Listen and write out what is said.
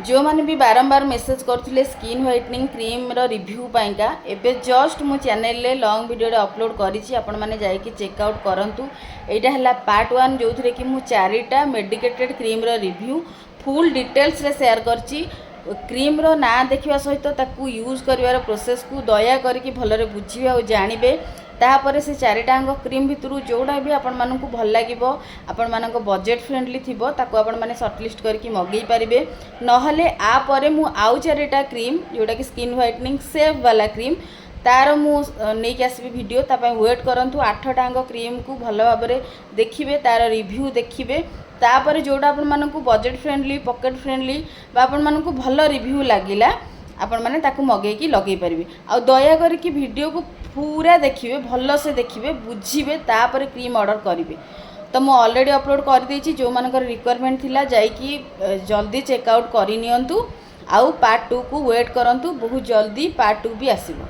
जो मैंने भी बारंबार मेसेज करते स्किन व्हाइटनिंग क्रीम रो रिव्यू पाइका एबे जस्ट मो चैनल ले लॉन्ग वीडियो अपलोड करिछि आपण माने जाई कि चेकआउट करंतु। एटा हला पार्ट 1 जो थरे कि मु चारिटा मेडिकेटेड क्रीम रो रिव्यू फुल डिटेल्स रे शेयर करछि। क्रीम रो ना देखिवा सहित ताकू यूज करिवार प्रोसेस को दया करके भलरे बुझिबे और जानिबे। तापर से चारिटांग क्रीम भितर जोड़ा भी आपण मानक भल लगे आपण मानक बजेट फ्रेंडली थिबो ताको आपण माने शॉर्टलिस्ट करके मगई पारिबे। नहले आ परे मु आउ चारिटा क्रीम जोटा कि स्किन व्हाइटनिंग सेफ वाला क्रीम तार मु नहीं के आसबी वीडियो तापय वेट करंतु। 8टांग क्रीम को भल भाबरे देखिबे तार रिव्यू देखिबे। तापर जोड़ा आपण मानक बजेट फ्रेंडली पॉकेट फ्रेंडली बा आपण मानक भल रिव्यू लागिला आपण माने ताकू मगेकी लगे पारिबे। आ दया करके वीडियो को पूरा देखिए भल से देखिए बुझिबे तापर क्रीम ऑर्डर करेंगे। तो मु ऑलरेडी अपलोड कर देछि जो मानकर रिक्वायरमेंट थिला जाइकी जल्दी चेकआउट करनियंतु। आउ पार्ट 2 को वेट करंतु बहुत जल्दी पार्ट 2 भी आसीबो।